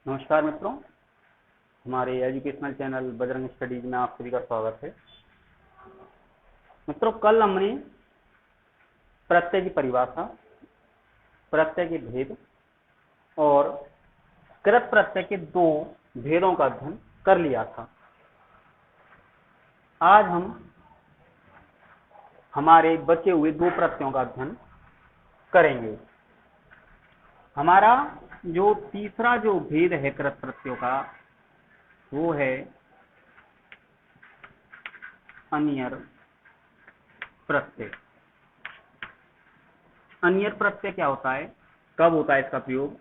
नमस्कार मित्रों, हमारे एजुकेशनल चैनल बजरंग स्टडीज में आप सभी का स्वागत है। मित्रों, कल हमने प्रत्यय की परिभाषा, प्रत्यय के भेद और कृत प्रत्यय के दो भेदों का अध्ययन कर लिया था। आज हम हमारे बचे हुए दो प्रत्ययों का अध्ययन करेंगे। हमारा जो तीसरा जो भेद है कृत प्रत्ययों का, वो है अन्यर प्रत्यय। अन्यर प्रत्यय क्या होता है, कब होता है इसका प्रयोग?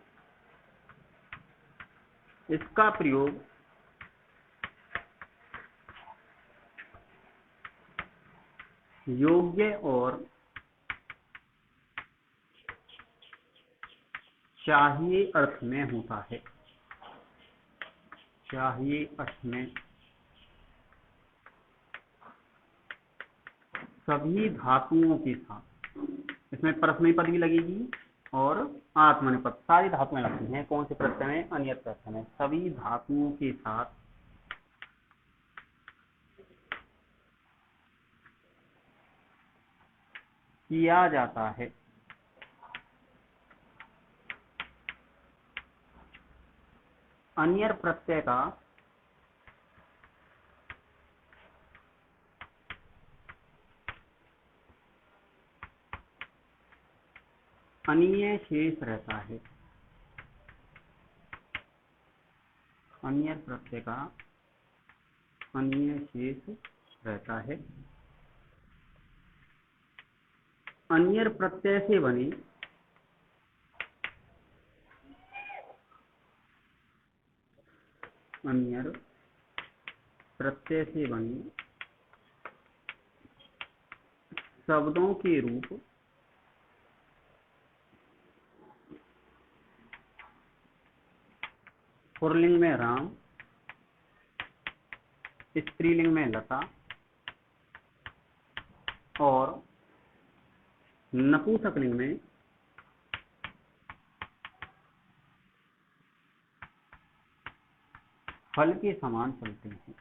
इसका प्रयोग योग्य और चाहिए अर्थ में होता है। चाहिए अर्थ में सभी धातुओं के साथ, इसमें परस्मैपद भी लगेगी और आत्मनेपद, सारी धातुएं लगती हैं। कौन से प्रत्यय में? अन्य प्रत्यय में। सभी धातुओं के साथ किया जाता है। अन्यर प्रत्यय का अनीय शेष रहता है। अन्यर प्रत्यय का अनीय शेष रहता है। अन्यर प्रत्यय से बने अन्यर प्रत्यय से बने शब्दों के रूप पुल्लिंग में राम, स्त्रीलिंग में लता और नपुंसकलिंग में फल के समान चलते हैं।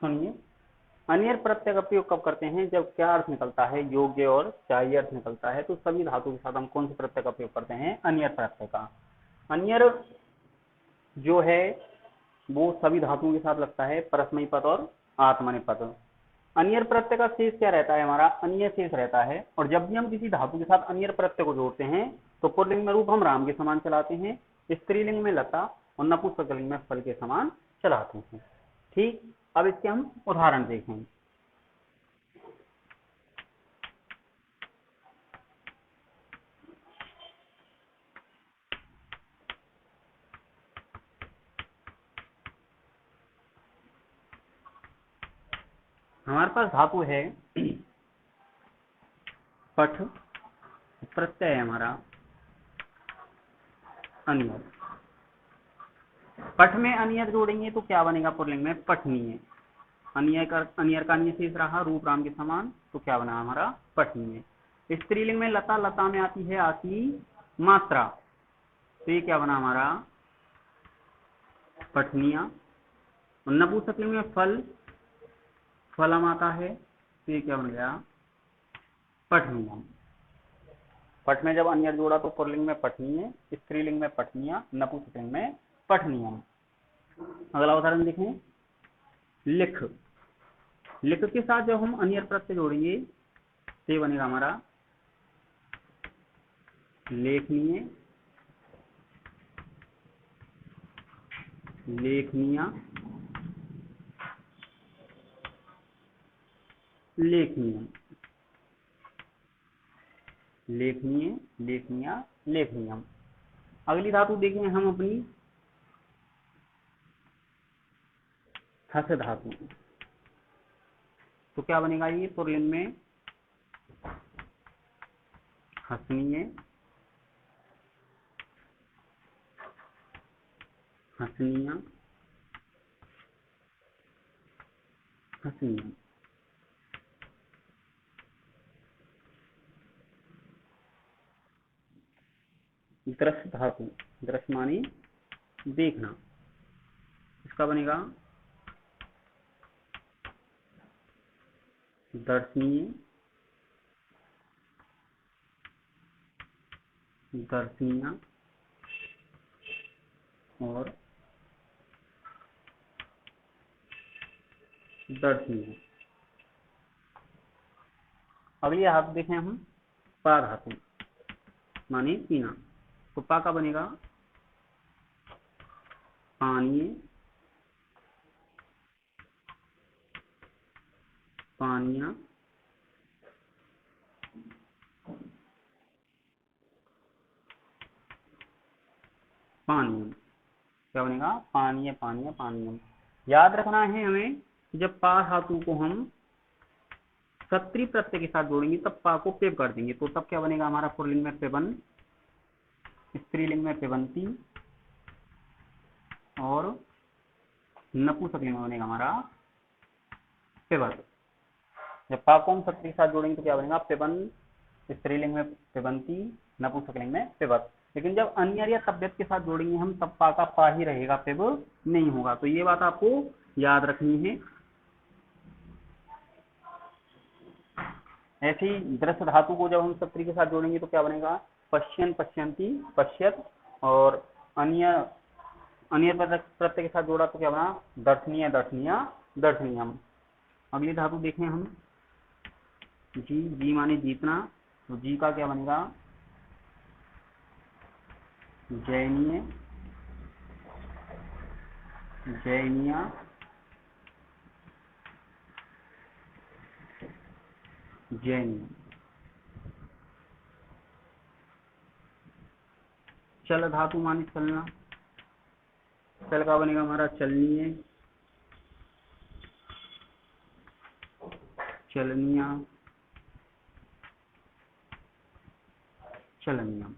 सुनिए, अन्यर प्रत्यय का प्रयोग कब करते हैं? जब क्या अर्थ निकलता है? योग्य और चाहिए अर्थ निकलता है। तो सभी धातु के साथ हम कौन से प्रत्यय का प्रयोग करते हैं? अन्यर प्रत्यय का। अन्यर जो है वो सभी धातुओं के साथ लगता है, परस्मैपद पद और आत्मनेपद। अन्यर प्रत्यय का शेष क्या रहता है? हमारा अन्य शेष रहता है। और जब भी हम किसी धातु के साथ अन्यर प्रत्यय को जोड़ते हैं तो पुल्लिंग में रूप हम राम के समान चलाते हैं, स्त्रीलिंग में लता और नपुंसकलिंग में फल के समान चलाते हैं। ठीक, अब इसके हम उदाहरण देखें। हमारे पास धातु है पठ, प्रत्यय है हमारा अन्यर। पठ में अन्यर जोड़ेंगे तो क्या बनेगा? पुल्लिंग में पठनीय। अन्यर का अन्य शेष रहा रूप राम के समान, तो क्या बना हमारा? पठनीय। स्त्रीलिंग में लता, लता में आती है आती मात्रा, तो ये क्या बना हमारा? पठनिया। नपुंसकलिंग में फल, फलम आता है, तो ये क्या बन गया? पठनियम। पठ में जब अन्य जोड़ा तो पुल्लिंग में पठनीय, स्त्रीलिंग में पठनिया, नपुंसकलिंग में पठनियम। अगला उदाहरण देखें, लिख। लिख के साथ जब हम अन्य प्रत्यय जोड़ेंगे तो ये बनेगा हमारा लेखनीय, लेखनिया, लेखनीय, लेखनीय, लेखनिया, लेखनियम। अगली धातु देखें हम अपनी हस धातु, तो क्या बनेगा? ये पुल्लिंग में हसनीय, हसनिया, हसनियम। दृश्य धातु, दृश्य माने देखना, इसका बनेगा दर्शनीय, दर्शनीय और दर्शनीय। अगली धातु देखें हम, पा धातु माने पीना, तो पा का बनेगा पानीय, पानिया, पानीयम। क्या बनेगा? पानीय, पानीय, पानीयम। याद रखना है हमें, जब पा धातु को हम सत्री प्रत्यय के साथ जोड़ेंगे तब पा को पेप कर देंगे, तो तब क्या बनेगा हमारा? पुल्लिंग में पेबन, स्त्रीलिंग में पेबंती और नपुंसकलिंग में बनेगा हमारा पेबत। जब पा को हम सत्री के साथ जोड़ेंगे तो क्या बनेगा? पेबन, स्त्रीलिंग में पेबंती, नपुंसकलिंग में पेबत। लेकिन जब अन्य या तब्यत के साथ जोड़ेंगे हम तब पा का पा ही रहेगा, पेब नहीं होगा, तो ये बात आपको याद रखनी है। ऐसी दृश्य धातु को जब हम सत्री के साथ जोड़ेंगे तो क्या बनेगा? पश्यन, पश्यंती, पश्यत, और अन्य प्रत्यय के साथ जोड़ा तो क्या बना? दर्शनीय, दर्शनीय, दर्शनीयम। अगली धातु देखें हम, जी, जी माने जीतना, तो जी का क्या बनेगा? जैनीय, जैनिया, जैनिय। चल धातु माने चलना, चल का बनेगा हमारा चलनीय, चलनिया, चलनियम।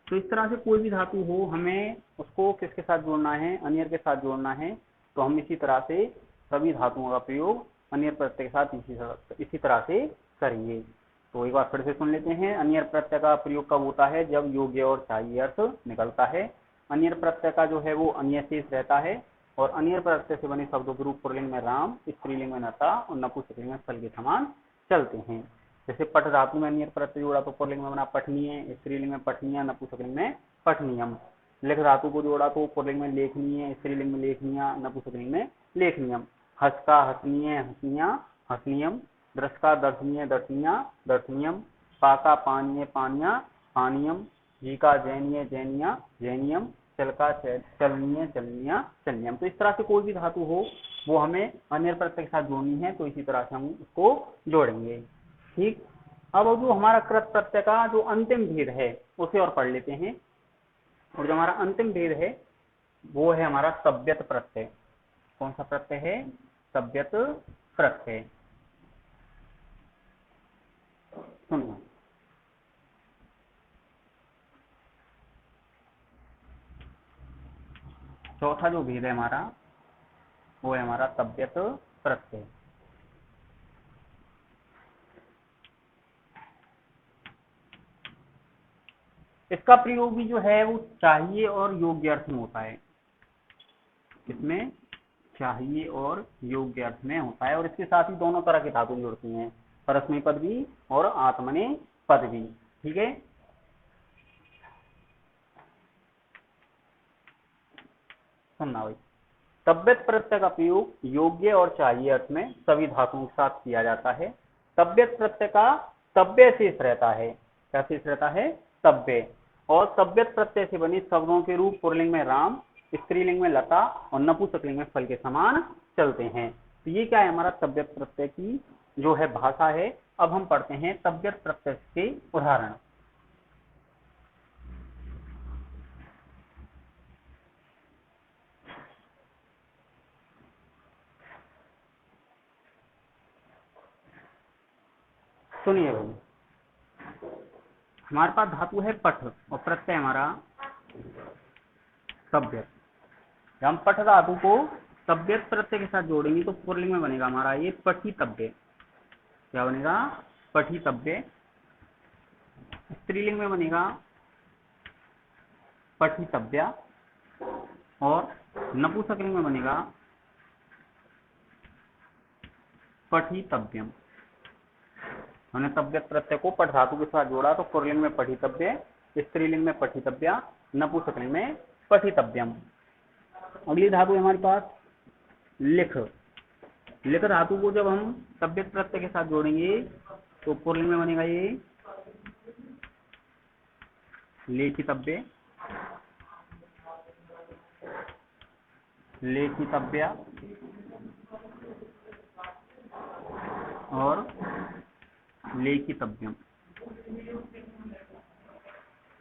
तो इस तरह से कोई भी धातु हो, हमें उसको किसके साथ जोड़ना है? अन्यर के साथ जोड़ना है। तो हम इसी तरह से सभी धातुओं का प्रयोग अन्यर प्रत्यय के साथ इसी तरह से करेंगे। तो एक बार फिर से सुन लेते हैं। अन्यर प्रत्यय का प्रयोग कब होता है? जब योग्य और चाहिए अर्थ निकलता है। अन्यर प्रत्यय का जो है वो अन्य शेष रहता है, और अन्यर प्रत्यय से बने शब्दों के रूप पुल्लिंग में राम, स्त्रीलिंग में नता और नपुंसकलिंग में फल के समान चलते हैं। जैसे पट धातु में अन्य प्रत्यय जोड़ा तो पुल्लिंग में बना पठनीय, स्त्रीलिंग में पठनीय, नपुंसकलिंग में पठनीयम। लेख धातु को जोड़ा तो पुल्लिंग में लेखनीय, स्त्रीलिंग में लेखनीय, नपुंसकलिंग में लेखनीयम। हस का हसनीय, हसनिया, हसनियम। दृश का दर्शनीय, दर्शनिया, दर्शनियम। पा का पानीय, पानिया, पानियम। जी का जैनीय, जैनिया, जैनियम। चल का चलनीय, चलनिया, चलनियम। तो इस तरह से कोई भी धातु हो वो हमें अन्य प्रत्यय के साथ जोड़नी है, तो इसी तरह से हम उसको जोड़ेंगे। ठीक। अब जो हमारा कृत प्रत्यय का जो अंतिम भेद है उसे और पढ़ लेते हैं। और जो हमारा अंतिम भेद है वो है हमारा तब्यत प्रत्यय। कौन सा प्रत्यय है? तब्यत प्रत्यय। सुनो, चौथा जो भेद है हमारा वो है हमारा तब्यत प्रत्यय। इसका प्रयोग भी जो है वो चाहिए और योग्य अर्थ में होता है। इसमें चाहिए और योग्य अर्थ में होता है, और इसके साथ ही दोनों तरह की धातु जुड़ती हैं, परस्मै पद भी और आत्मने पद भी। ठीक है। सुनना भाई, तब्यत प्रत्यय का प्रयोग योग्य और चाहिए अर्थ में सभी धातुओं के साथ किया जाता है। तब्यत प्रत्यय का तब्य शेष रहता है। क्या शेष रहता है? तब्य। और तब्यत प्रत्यय से बने शब्दों के रूप पुल्लिंग में राम, स्त्रीलिंग में लता और नपुंसकलिंग में फल के समान चलते हैं। तो ये क्या है? हमारा तब्यत प्रत्यय की जो है भाषा है। अब हम पढ़ते हैं तब्यत प्रत्यय के उदाहरण। सुनिए भाई, हमारे पास धातु है पठ और प्रत्यय हमारा तब्यत। जब हम पठ धातु को तब्यत प्रत्यय के साथ जोड़ेंगे तो पुल्लिंग में बनेगा हमारा ये पठितव्य। क्या बनेगा? पठितव्य। स्त्रीलिंग में बनेगा पठितव्या और नपुंसकलिंग में बनेगा पठितव्यम। हमने तव्यत प्रत्यय को पठ धातु के साथ जोड़ा तो पुल्लिंग में पठितव्य, स्त्रीलिंग में पठितव्या, नपुंसकलिंग में पठितव्यम। अगली धातु है हमारे पास लिख। लिख धातु को जब हम तव्यत प्रत्यय के साथ जोड़ेंगे तो पुल्लिंग में बनेगा ये लेखितव्य, लेखितव्या और लेखितव्यम।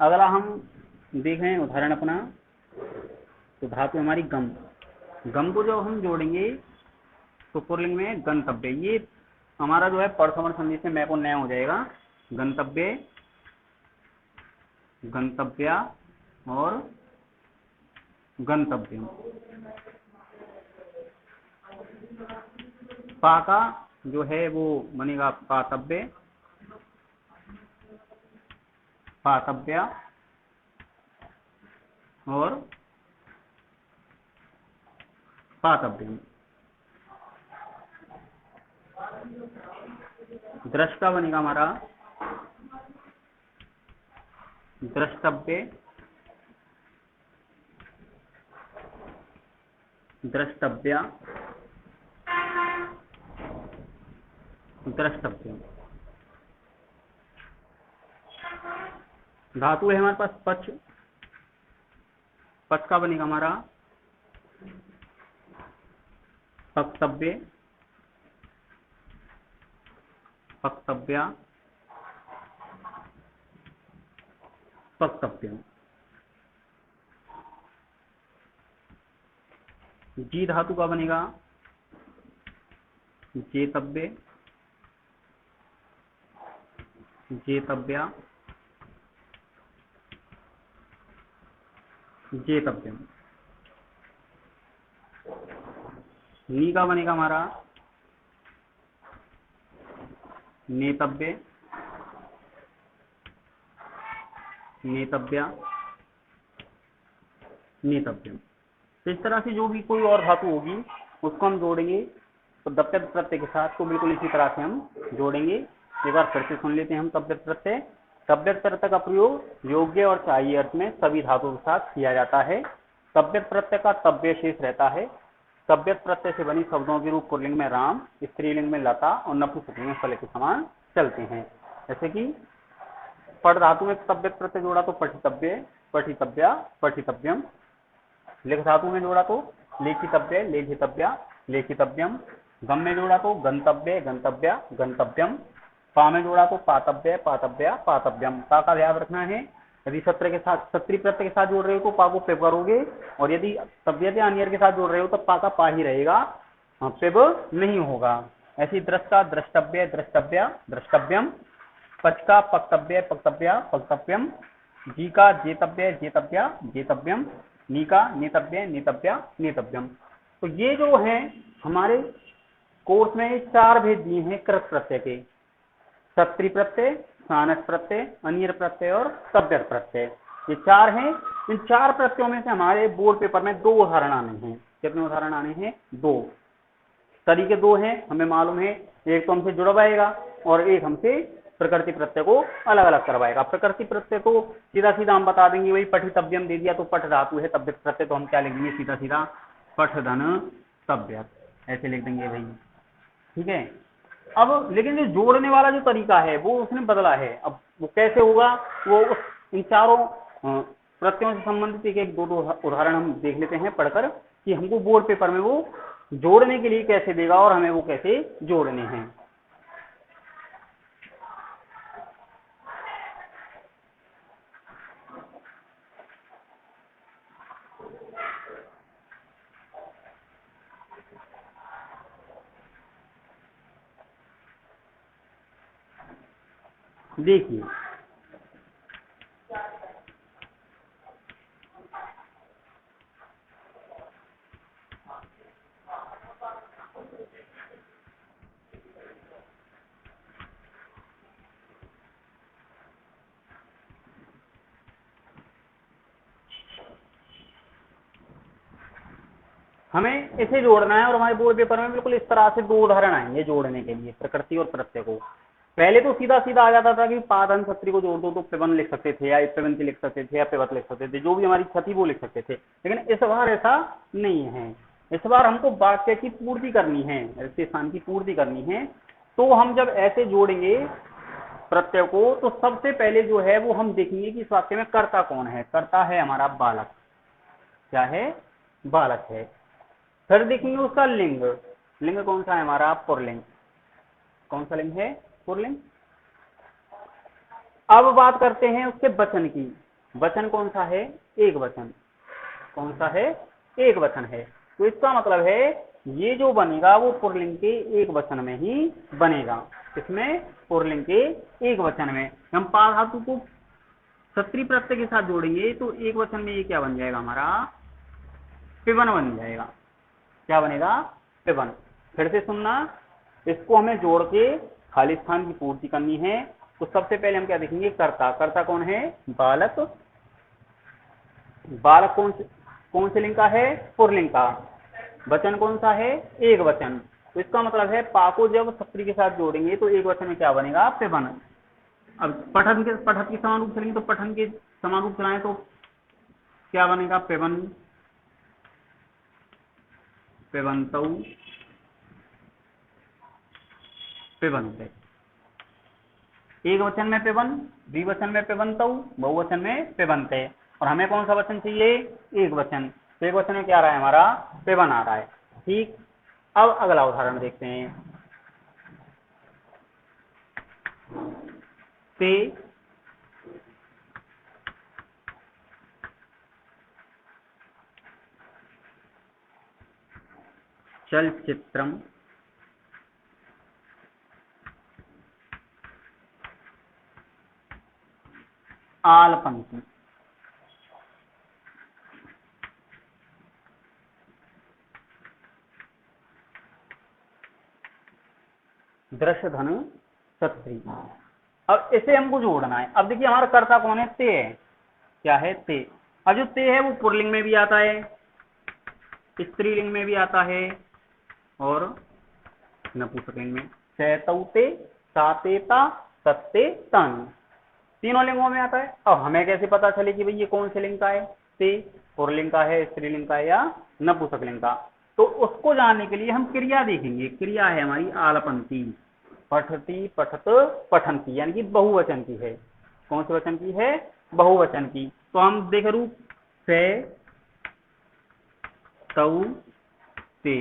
अगला हम देखें उदाहरण अपना, तो धातु हमारी गम। गम को जब हम जोड़ेंगे तो पुल्लिंग में गंतव्य। ये हमारा जो है परसमण संधि से मैं को नया हो जाएगा, गंतव्य, गंतव्या और गंतव्यम। पा का जो है वो बनेगा पातव्य, पातव्या और पातव्यम। दृष्टा बनेगा हमारा द्रष्टव्य, द्रष्टव्या, द्रष्टव्यम। धातु है हमारे पास पच। पच का बनेगा हमारा पक्तव्य, पक्तव्या, पक्तव्यम। जी धातु का बनेगा जेतव्य, जेतव्या, जेतव्यम। नी का बनेगा हमारा नेतव्य, नेतव्या, नेतव्यम। तो इस तरह से जो भी कोई और धातु होगी उसको हम जोड़ेंगे तो तव्यत प्रत्यय के साथ, तो बिल्कुल इसी तरह से हम जोड़ेंगे। एक बार फिर से सुन लेते हैं हम तव्यत प्रत्यय। तव्यत प्रत्यय का प्रयोग योग्य और चाहिए अर्थ में सभी धातुओं के साथ किया जाता है। तव्यत प्रत्यय का तव्य शेष रहता है। तव्यत प्रत्यय से बनी शब्दों के रूप पुल्लिंग में राम, स्त्रीलिंग में लता और नपुंसकलिंग में फल के समान चलते हैं। जैसे कि पठ धातु में तव्यत प्रत्यय जोड़ा तो पठितव्य, पठितव्या, पठितव्यम। लिख धातु में जोड़ा तो लेखितव्य, लेखितव्या, लेखितव्यम। गम में जोड़ा तो गंतव्य, गंतव्या, गंतव्यम। पा में जोड़ा तो पातव्य, पातव्या, पातव्यम। पा का ध्यान रखना है, यदि सत्र के साथ सत्री प्रत्यय के साथ जोड़ रहे हो तो पा को पेप करोगे, और यदि तव्यत या अनियर के साथ जोड़ रहे हो तो पा का पा ही रहेगा, पेप नहीं होगा। ऐसी दृष्टा, द्रष्टव्य, द्रष्टव्या, द्रष्टव्यम। पच का पक्तव्य, पक्तव्या, पक्तव्यम। जी का जेतव्य, जेतव्या, जेतव्यम। नी का नेतव्य, नेतव्या, नेतव्यम। तो ये जो है हमारे कोर्स में 4 भेद दिए हैं कृत प्रत्यय के, सत्री प्रत्यय, सानस प्रत्यय, अनियर प्रत्यय और तव्यत प्रत्यय। ये 4 हैं। इन 4 प्रत्ययों में से हमारे बोर्ड पेपर में 2 उदाहरण आने हैं। कितने उदाहरण आने हैं? 2 तरीके 2 हैं, हमें मालूम है। एक तो हमसे जुड़वाएगा और एक हमसे प्रकृति प्रत्यय को अलग अलग करवाएगा। प्रकृति प्रत्यय तो सीधा सीधा हम बता देंगे, वही पठितव्यम दे दिया तो पठ धातु है। तव्यत प्रत्यय तो हम क्या लिख देंगे? सीधा सीधा पठधन तव्यत, ऐसे लिख देंगे भाई, ठीक है। अब लेकिन जो जोड़ने वाला जो तरीका है वो उसने बदला है। अब वो कैसे होगा, वो इन चारों प्रत्ययों से संबंधित एक एक दो उदाहरण हम देख लेते हैं पढ़कर, कि हमको बोर्ड पेपर में वो जोड़ने के लिए कैसे देगा और हमें वो कैसे जोड़ने हैं। देखिए, हमें इसे जोड़ना है और हमारे बोर्ड पेपर में बिल्कुल इस तरह से 2 उदाहरण आएंगे जोड़ने के लिए प्रकृति और प्रत्यय को। पहले तो सीधा सीधा आ जाता था कि पादन छत्री को जोड़ दो तो पिबन लिख सकते थे या पिबंती लिख सकते थे या पिबत लिख सकते थे, जो भी हमारी छठी वो लिख सकते थे। लेकिन इस बार ऐसा नहीं है, इस बार हमको वाक्य की पूर्ति करनी है, ऐसे स्थान की पूर्ति करनी है। तो हम जब ऐसे जोड़ेंगे प्रत्यय को तो सबसे पहले जो है वो हम देखेंगे कि इस वाक्य में कर्ता कौन है। कर्ता है हमारा बालक, क्या है, बालक है। फिर देखेंगे उसका लिंग, लिंग कौन सा है हमारा, पुल्लिंग। कौन सा लिंग है, पुल्लिंग। अब बात करते हैं उसके वचन की, वचन कौन सा है, एक वचन। कौन सा है, एक वचन है। तो इसका मतलब है ये जो बनेगा वो पुल्लिंग के एक वचन में ही बनेगा। किसमें, पुल्लिंग के एक वचन में। हम पाद धातु को सत्री प्रत्यय के साथ जोड़ेंगे तो एक वचन में ये क्या बन जाएगा हमारा, पिबन बन जाएगा। क्या बनेगा, पिबन। फिर से सुनना, इसको हमें जोड़ के खाली स्थान की पूर्ति करनी है। तो सबसे पहले हम क्या देखेंगे, कर्ता। कर्ता कौन है, बालक। बालक कौन से लिंग का है, पुल्लिंग का। वचन कौन सा है, एक वचन। तो इसका मतलब है पा को जब सत्री के साथ जोड़ेंगे तो एक वचन में क्या बनेगा, पिबन। अब पठन के समान रूप चलेंगे तो पठन के समान रूप चलाएं तो क्या बनेगा, पिबन, पिबंतौ, पिबंते। एक वचन में पिबन, द्विवचन में पिबंतौ, बहुवचन में पिबंते। और हमें कौन सा वचन चाहिए, एक वचन। तो एक वचन में क्या आ रहा है हमारा, पिबन आ रहा है। ठीक। अब अगला उदाहरण देखते हैं। ते चलचित्रम आलपंती। दृश्य धन सत्री। अब इसे हमको जोड़ना है। अब देखिए हमारा कर्ता कौन है, ते है। क्या है, ते। अब जो ते है वो पुल्लिंग में भी आता है, स्त्रीलिंग में भी आता है और नपुंसकलिंग में। सैतौते, सातेता, सत्ते, तन, तीनों लिंगों में आता है। अब हमें कैसे पता चले कि भाई ये कौन से लिंग का है, ते पुल्लिंग का है, स्त्रीलिंग का है या नपुंसकलिंग का। तो उसको जानने के लिए हम क्रिया देखेंगे। क्रिया है हमारी आलपंती। पठती, पठत, पठंती, यानी कि बहुवचन की है। कौन से वचन की है, बहुवचन की। तो हम देख रूप, से, तौ, ते,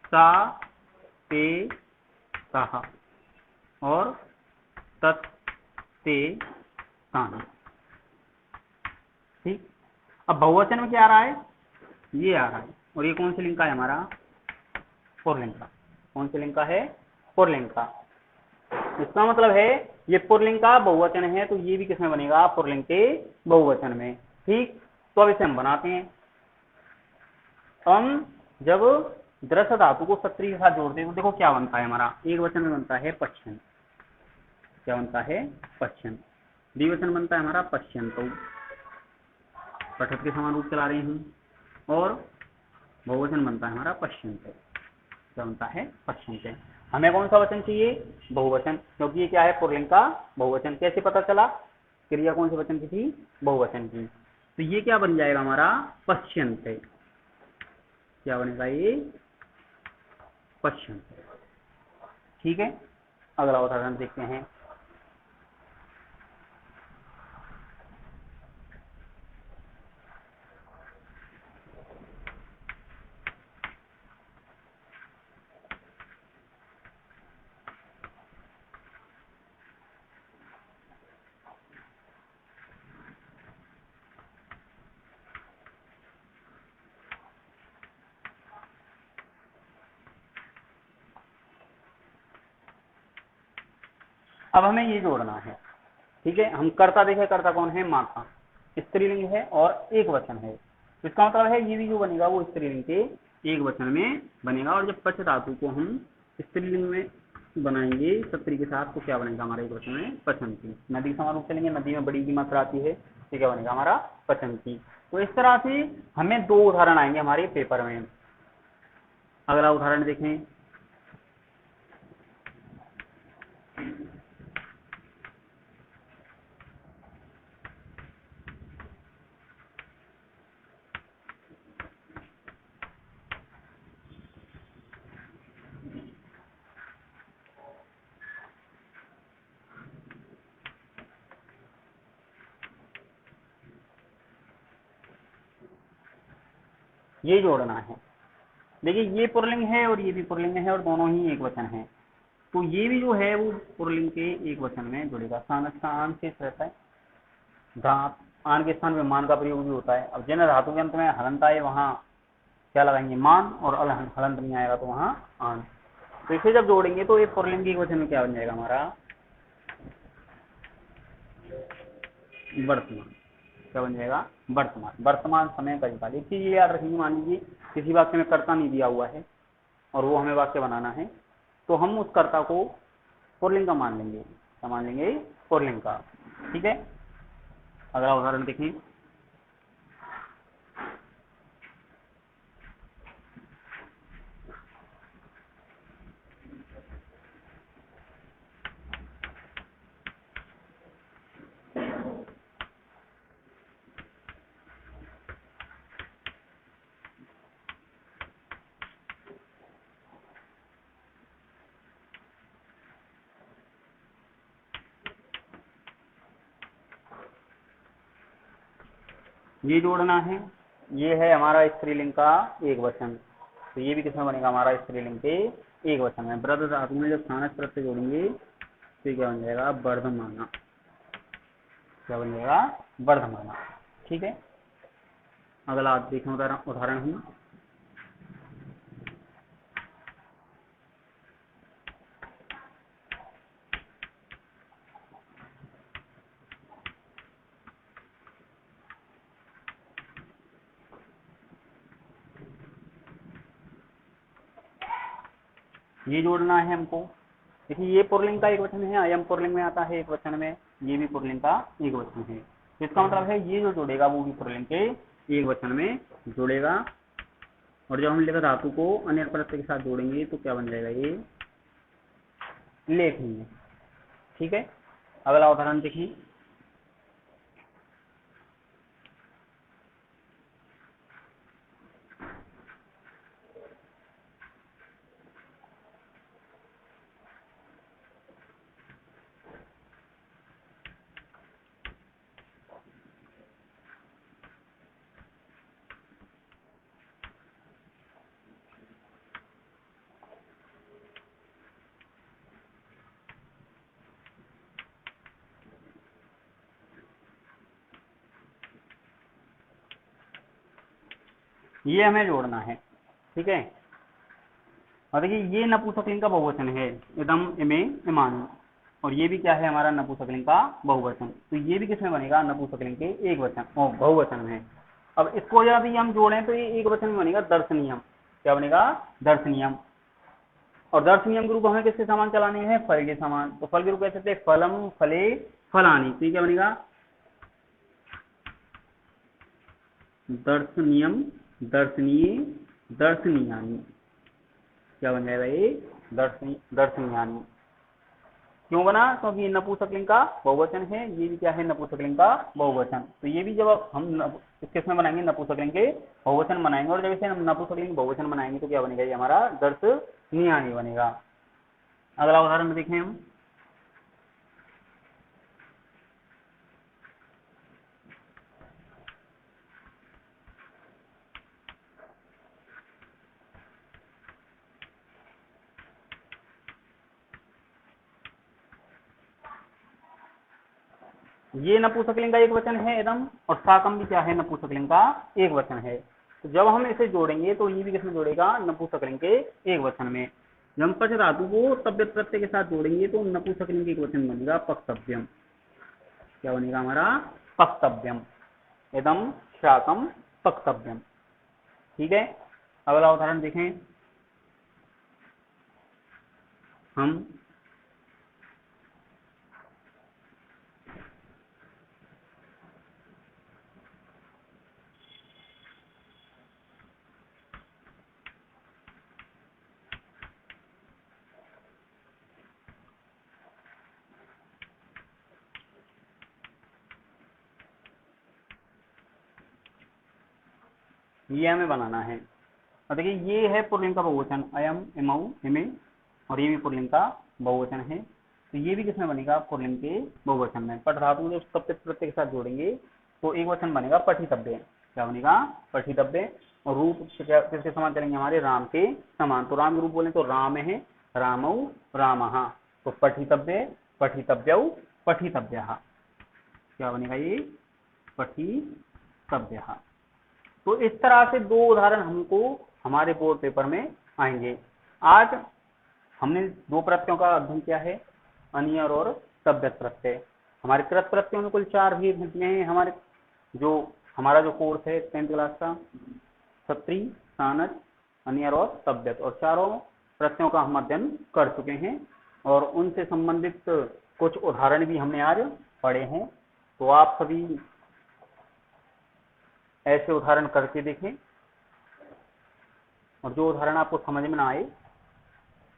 सा, ते, सहा और तत्, ते, तान। ठीक। अब बहुवचन में क्या आ रहा है, ये आ रहा है। और ये कौन से लिंग का है हमारा, पुल्लिंग का। कौन से लिंग का है, पुल्लिंग का। इसका मतलब है ये पुल्लिंग का बहुवचन है तो ये भी किसमें बनेगा, पुल्लिंग के बहुवचन में। ठीक। तो अब इसे हम बनाते हैं। हम जब दृश्य धातु को सत्री के साथ जोड़ते हैं तो देखो क्या बनता है हमारा, एक वचन में बनता है पश्चिम। क्या बनता है, पश्चिम। द्विवचन बनता है हमारा पश्चिमतौ, पठत के समान रूप चला रहे हैं। और बहुवचन बनता है हमारा पश्चिमते। क्या बनता है, पश्चिमते। हमें कौन सा वचन चाहिए, बहुवचन, क्योंकि ये क्या है, पुल्लिंग का बहुवचन। कैसे पता चला, क्रिया कौन से वचन की थी, बहुवचन की। तो ये क्या बन जाएगा हमारा, पश्चिमते। क्या बनेगा ये, पश्चिम। ठीक है। अगला उदाहरण देखते हैं। अब हमें ये जोड़ना है। ठीक है। हम कर्ता देखे, कर्ता कौन है, माता। स्त्रीलिंग है और एक वचन है। तो इसका मतलब है ये भी जो बनेगा वो स्त्रीलिंग के एक वचन में बनेगा। और जब पच धातु को हम स्त्रीलिंग में बनाएंगे सत्री के साथ तो क्या बनेगा हमारा एक वचन में, पचंती। नदी के समान रूप चलेंगे, नदी में बड़ी की मात्रा आती है तो क्या बनेगा हमारा, पचंती। तो इस तरह से हमें 2 उदाहरण आएंगे हमारे पेपर में। अगला उदाहरण देखें। ये जोड़ना है। देखिए ये पुल्लिंग है और ये भी पुल्लिंग है और दोनों ही एक वचन है। तो ये भी जो है वो पुल्लिंग के एक वचन में जुड़ेगा। स्थानक का आन शेष रहता है, धात आन के स्थान में मान का प्रयोग भी होता है। अब जिन धातु के अंत में हलंत आए वहां क्या लगाएंगे, मान, और हलंत नहीं आएगा तो वहां आन। तो इसे जब जोड़ेंगे तो ये पुल्लिंग के एक वचन में क्या बन जाएगा हमारा, वर्तमान। क्या बन जाएगा, वर्तमान। वर्तमान समय का काल। एक चीज ये याद रखेंगे, मान लीजिए किसी वाक्य में कर्ता नहीं दिया हुआ है और वो हमें वाक्य बनाना है, तो हम उस कर्ता को पुल्लिंग का मान लेंगे। क्या मान लेंगे, पुल्लिंग का। ठीक है, अगला उदाहरण देखें। ये जोड़ना है, ये है हमारा स्त्रीलिंग का एक वचन। तो ये भी किसमें बनेगा, हमारा स्त्रीलिंग के एक वचन में। वृद्ध धातु में जब स्थानक प्रत्यय जोड़ेंगे तो क्या बन जाएगा, वर्धमाना। क्या बन जाएगा, वर्धमाना। ठीक है, अगला आप देखें उदाहरण ही। ये जोड़ना है हमको। देखिए ये पुल्लिंग का एक वचन है, अयम पुल्लिंग में आता है एक वचन में, ये भी पुल्लिंग का एक वचन है। तो इसका मतलब है ये जो जोड़ेगा वो भी पुल्लिंग के एक वचन में जुड़ेगा। और जब हम लेकर धातु को अन्य प्रत्यय के साथ जोड़ेंगे तो क्या बन जाएगा, ये लेखनीय। ठीक है, अगला उदाहरण देखिए। ये हमें जोड़ना है। ठीक है, और देखिए ये नपुंसकलिंग का बहुवचन है, इदम, इमे, इमानी। और ये भी क्या है हमारा, नपुंसकलिंग का बहुवचन। तो ये भी किसमें बनेगा, नपुंसकलिंग के एक वचन और बहुवचन में। अब इसको यदि हम जोड़ें तो ये एक वचन में बनेगा, दर्शनीयम। क्या बनेगा, दर्शनीयम। और दर्शनीयम के रूप हमें किसके समान चलाने हैं, फल के समान। तो फल के रूप कैसे थे, फलम, फले, फलानी। तो ये क्या बनेगा, दर्शनीयम, दर्शनीय, दर्शनीयानी। क्या बन जाएगा, ये दर्शनीयानी। क्यों बना, क्योंकि ये नपुंसकलिंग का बहुवचन है, ये भी क्या है, नपुंसकलिंग का बहुवचन। तो ये भी जब हम किसमें बनाएंगे, नपुंसकलिंग के बहुवचन बनाएंगे। और जब इसे हम नपुंसकलिंग बहुवचन बनाएंगे तो क्या बनेगा, ये हमारा दर्शनीयानी बनेगा। अगला उदाहरण देखें हम। ये नपुंसकलिंग का एक वचन है एकदम, और साकम भी क्या है, नपुंसकलिंग का एक वचन है। तो जब हम इसे जोड़ेंगे तो ये भी किसमें जोड़ेगा, नपुंसकलिंग के एक वचन में। जब हम पच धातु को तव्य प्रत्यय के साथ जोड़ेंगे तो नपुंसकलिंग के एक वचन बनेगा, पक्तव्यम। क्या बनेगा हमारा, पक्तव्यम। एकदम शाकम पक्तव्यम। ठीक है, अगला उदाहरण देखें हम। ये हमें बनाना है। और देखिए ये है पुल्लिंग का बहुवचन, अयम, इमौ, इमे, और ये भी पुल्लिंग का बहुवचन है। तो ये भी किसमें बनेगा, पुल्लिंग के बहुवचन में। पठ धातु जब तप्यत प्रत्यय के साथ जोड़ेंगे तो एक वचन बनेगा पठितव्य। क्या बनेगा, पठितव्य। और रूप किसके समान चलेंगे, हमारे राम के समान। तो राम के रूप बोले तो राम है, रामौ, रामः। तो पठितव्य, पठितव्यौ, पठितव्यः। क्या बनेगा ये, पठितव्यः। तो इस तरह से दो उदाहरण हमको हमारे बोर्ड पेपर में आएंगे। आज हमने दो प्रत्ययों का अध्ययन किया है, अनियर और तव्यत प्रत्यय। हमारे कृत प्रत्ययों में कुल 4 भेद हैं। हमारे जो हमारा जो कोर्स है 10th क्लास का, सत्री, सानज, अनियर और तव्यत, और चारों प्रत्ययों का हम अध्ययन कर चुके हैं। और उनसे संबंधित कुछ उदाहरण भी हमने आज पढ़े हैं। तो आप सभी ऐसे उदाहरण करके देखें, और जो उदाहरण आपको समझ में ना आए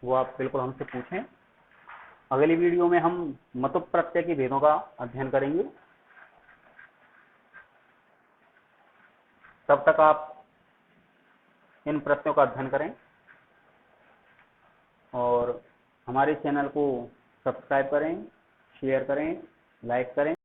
वो आप बिल्कुल हमसे पूछें। अगली वीडियो में हम मतुप प्रत्यय के भेदों का अध्ययन करेंगे। तब तक आप इन प्रत्ययों का अध्ययन करें और हमारे चैनल को सब्सक्राइब करें, शेयर करें, लाइक करें।